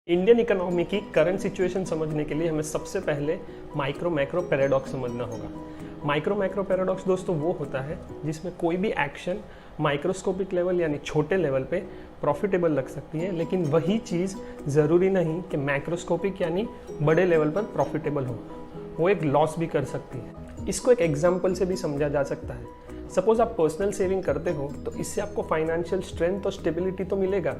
Indian economy की current situation समझने के लिए हमें सबसे पहले माइक्रो मैक्रो पैराडॉक्स समझना होगा। माइक्रो मैक्रो पैराडॉक्स दोस्तों वो होता है जिसमें कोई भी एक्शन माइक्रोस्कोपिक लेवल यानी छोटे लेवल पे प्रॉफिटेबल लग सकती है, लेकिन वही चीज़ ज़रूरी नहीं कि मैक्रोस्कोपिक यानी बड़े लेवल पर प्रॉफिटेबल हो, वो एक लॉस भी कर सकती है। इसको एक एग्जाम्पल से भी समझा जा सकता है। सपोज आप पर्सनल सेविंग करते हो तो इससे आपको फाइनेंशियल स्ट्रेंथ और स्टेबिलिटी तो मिलेगा,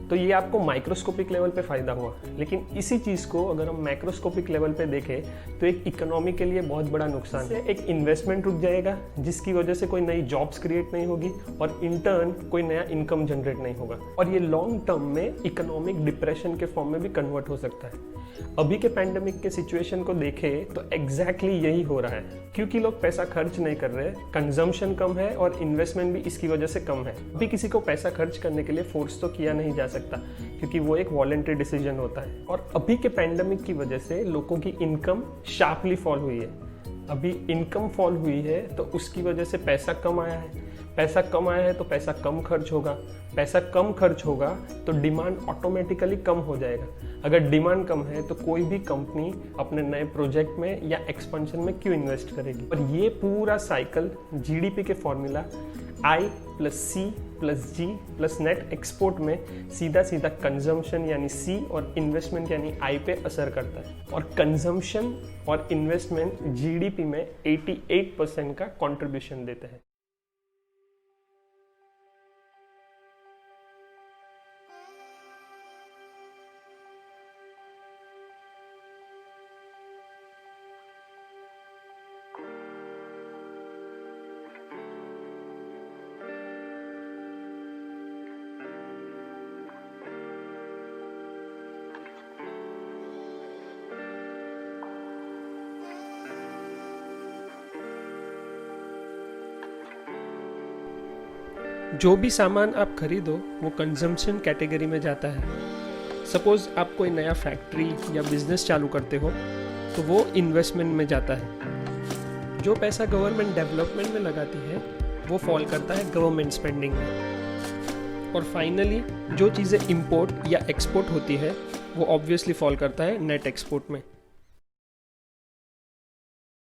तो ये आपको माइक्रोस्कोपिक लेवल पे फ़ायदा हुआ। लेकिन इसी चीज़ को अगर हम मैक्रोस्कोपिक लेवल पे देखें तो एक इकोनॉमी के लिए बहुत बड़ा नुकसान है। एक इन्वेस्टमेंट रुक जाएगा जिसकी वजह से कोई नई जॉब्स क्रिएट नहीं होगी और इन टर्न कोई नया इनकम जनरेट नहीं होगा, और ये लॉन्ग टर्म में इकोनॉमिक डिप्रेशन के फॉर्म में भी कन्वर्ट हो सकता है। अभी के पैंडेमिक के सिचुएशन को देखें तो एग्जैक्टली यही हो रहा है, क्योंकि लोग पैसा खर्च नहीं कर रहे, कंजम्पशन कम है और इन्वेस्टमेंट भी इसकी वजह से कम है। अभी किसी को पैसा खर्च करने के लिए फोर्स तो किया नहीं जा सकता क्योंकि वो एक वॉलंटरी डिसीजन होता है। और अभी के पैंडेमिक की वजह से लोगों की इनकम शार्पली फॉल हुई है। अभी इनकम फॉल हुई है तो उसकी वजह से पैसा कम आया है, पैसा कम आया है तो पैसा कम खर्च होगा, पैसा कम खर्च होगा तो डिमांड ऑटोमेटिकली कम हो जाएगा। अगर डिमांड कम है तो कोई भी कंपनी अपने नए प्रोजेक्ट में या एक्सपेंशन में क्यों इन्वेस्ट करेगी। और ये पूरा साइकिल जीडीपी के formula I plus C plus G plus net export में सीधा सीधा कंजम्पशन यानी सी और इन्वेस्टमेंट यानी आई पे असर करता है। और कंजम्पशन और इन्वेस्टमेंट जीडीपी में 88% का कंट्रीब्यूशन देते हैं। जो भी सामान आप खरीदो वो कंजम्पशन कैटेगरी में जाता है। सपोज आप कोई नया फैक्ट्री या बिजनेस चालू करते हो तो वो इन्वेस्टमेंट में जाता है। जो पैसा गवर्नमेंट डेवलपमेंट में लगाती है वो फॉल करता है गवर्नमेंट स्पेंडिंग में। और फाइनली जो चीज़ें इंपोर्ट या एक्सपोर्ट होती है वो ऑब्वियसली फॉल करता है नेट एक्सपोर्ट में।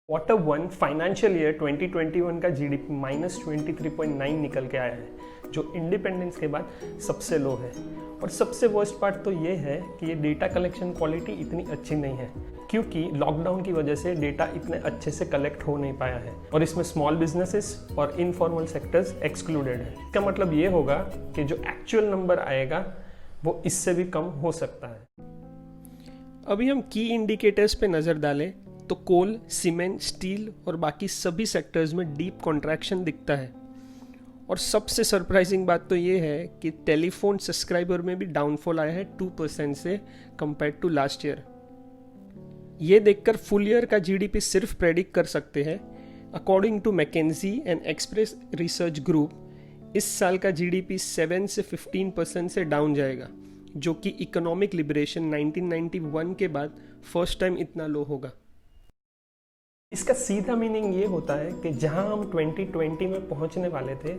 Q1 फाइनेंशियल ईयर 2021 का जीडीपी -23.9 निकल के आया है, जो इंडिपेंडेंस के बाद सबसे लो है। और सबसे वर्स्ट पार्ट तो ये है कि ये डेटा कलेक्शन क्वालिटी इतनी अच्छी नहीं है, क्योंकि लॉकडाउन की वजह से डेटा इतने अच्छे से कलेक्ट हो नहीं पाया है और इसमें स्मॉल बिजनेसेस और इनफॉर्मल सेक्टर्स एक्सक्लूडेड है। इसका मतलब ये होगा कि जो एक्चुअल नंबर आएगा वो इससे भी कम हो सकता है। अभी हम की इंडिकेटर्स पे नज़र डालें तो कोल, सीमेंट, स्टील और बाकी सभी सेक्टर्स में डीप कॉन्ट्रैक्शन दिखता है। और सबसे सरप्राइजिंग बात तो ये है कि टेलीफोन सब्सक्राइबर में भी डाउनफॉल आया है 2% से कंपेयर टू लास्ट ईयर। ये देखकर फुल ईयर का जीडीपी सिर्फ प्रेडिक्ट कर सकते हैं। According to McKinsey and express research group इस साल का जीडीपी 7 से 15% से डाउन जाएगा, जो कि इकोनॉमिक लिबरेशन 1991 के बाद फर्स्ट टाइम इतना लो होगा। इसका सीधा मीनिंग ये होता है कि जहां हम 2020 में पहुंचने वाले थे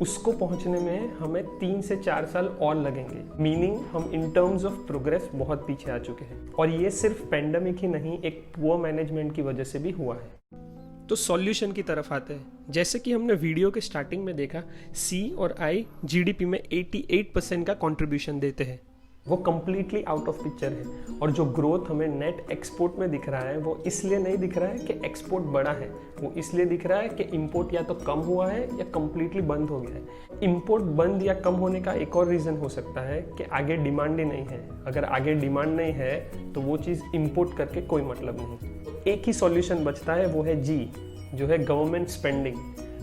उसको पहुंचने में हमें 3 से 4 साल और लगेंगे। मीनिंग हम इन टर्म्स ऑफ प्रोग्रेस बहुत पीछे आ चुके हैं, और ये सिर्फ पेंडेमिक ही नहीं, एक पुअर मैनेजमेंट की वजह से भी हुआ है। तो सॉल्यूशन की तरफ आते हैं। जैसे कि हमने वीडियो के स्टार्टिंग में देखा, सी और आई जीडीपी में 88% का कंट्रीब्यूशन देते हैं। वो कम्प्लीटली आउट ऑफ पिक्चर है। और जो ग्रोथ हमें नेट एक्सपोर्ट में दिख रहा है वो इसलिए नहीं दिख रहा है कि एक्सपोर्ट बड़ा है, वो इसलिए दिख रहा है कि इंपोर्ट या तो कम हुआ है या कम्प्लीटली बंद हो गया है। इंपोर्ट बंद या कम होने का एक और रीज़न हो सकता है कि आगे डिमांड ही नहीं है। अगर आगे डिमांड नहीं है तो वो चीज़ इंपोर्ट करके कोई मतलब नहीं। एक ही सॉल्यूशन बचता है, वो है जी, जो है गवर्नमेंट स्पेंडिंग।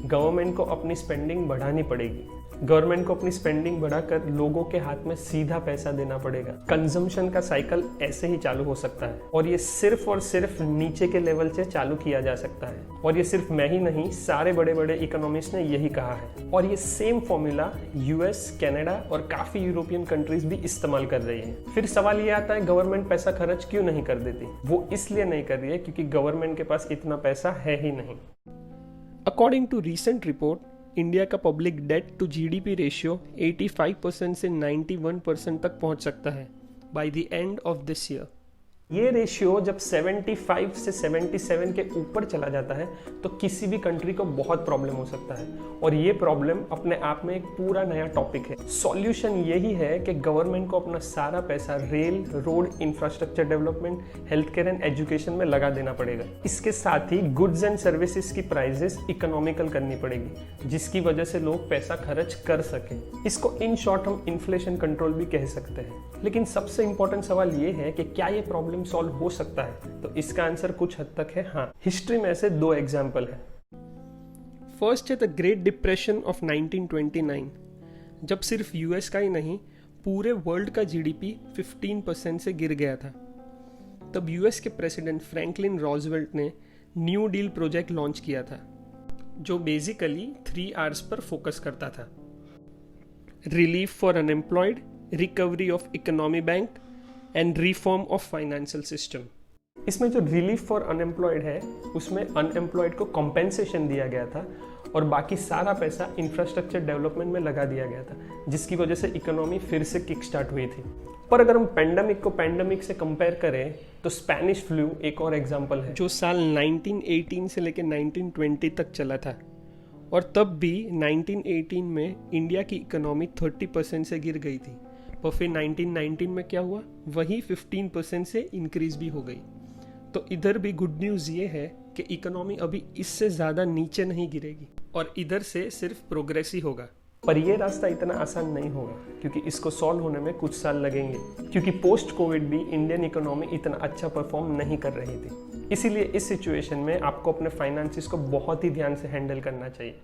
गवर्नमेंट को अपनी स्पेंडिंग बढ़ानी पड़ेगी। गवर्नमेंट को अपनी स्पेंडिंग बढ़ाकर लोगों के हाथ में सीधा पैसा देना पड़ेगा। कंजम्पशन का साइकिल ऐसे ही चालू हो सकता है, और ये सिर्फ और सिर्फ नीचे के लेवल से चालू किया जा सकता है। और ये सिर्फ मैं ही नहीं, सारे बड़े बड़े इकोनॉमिस्ट ने यही कहा है। और ये सेम फॉर्मूला यूएस, कनाडा और काफ़ी यूरोपियन कंट्रीज भी इस्तेमाल कर रही है। फिर सवाल ये आता है, गवर्नमेंट पैसा खर्च क्यों नहीं कर देती? वो इसलिए नहीं कर रही है क्योंकि गवर्नमेंट के पास इतना पैसा है ही नहीं। According to recent report, India का public debt to GDP ratio 85% से 91% तक पहुंच सकता है, by the end of this year. ये रेशियो जब 75 से 77 के ऊपर चला जाता है तो किसी भी कंट्री को बहुत प्रॉब्लम हो सकता है, और ये प्रॉब्लम अपने आप में एक पूरा नया टॉपिक है। सॉल्यूशन यही है कि गवर्नमेंट को अपना सारा पैसा rail, road, infrastructure development, health care and education में लगा देना पड़ेगा। इसके साथ ही गुड्स एंड सर्विसेज की प्राइसेस इकोनॉमिकल करनी पड़ेगी, जिसकी वजह से लोग पैसा खर्च कर सकें। इसको इन शॉर्ट हम इन्फ्लेशन कंट्रोल भी कह सकते हैं। लेकिन सबसे इंपॉर्टेंट सवाल ये है कि क्या ये प्रॉब्लम सॉल्व हो सकता है? तो इसका आंसर कुछ हद तक है हाँ। हिस्ट्री में से 2 एग्जाम्पल है। फर्स्ट है द ग्रेट डिप्रेशन ऑफ 1929, जब सिर्फ यूएस का ही नहीं पूरे वर्ल्ड का जीडीपी 15% से गिर गया था। तब यूएस के प्रेसिडेंट फ्रैंकलिन रॉजवेल्ट ने न्यू डील प्रोजेक्ट लॉन्च किया था, जो बेसिकली 3 R's पर फोकस करता था: relief for unemployed, recovery of economy bank and reform of financial system. इसमें जो रिलीफ फॉर अनएम्प्लॉयड है उसमें अनएम्प्लॉयड को कॉम्पेंसेशन दिया गया था और बाकी सारा पैसा इंफ्रास्ट्रक्चर डेवलपमेंट में लगा दिया गया था, जिसकी वजह से इकोनॉमी फिर से किक स्टार्ट हुई थी। पर अगर हम पैंडेमिक से कंपेयर करें तो स्पेनिश फ्लू एक और एग्जाम्पल है, जो साल 1918 से लेकर 1920 तक चला था, और तब भी 1918 में इंडिया की इकोनॉमी 30% से गिर गई थी, पर फिर 1919 में क्या हुआ, वही 15% से इंक्रीज भी हो गई। तो इधर भी गुड न्यूज़ ये है कि इकोनॉमी अभी इससे ज़्यादा नीचे नहीं गिरेगी और इधर से सिर्फ प्रोग्रेस ही होगा। पर ये रास्ता इतना आसान नहीं होगा, क्योंकि इसको सॉल्व होने में कुछ साल लगेंगे, क्योंकि पोस्ट कोविड भी इंडियन इकोनॉमी इतना अच्छा परफॉर्म नहीं कर रही थी। इसीलिए इस सिचुएशन में आपको अपने फाइनेंसेस को बहुत ही ध्यान से हैंडल करना चाहिए।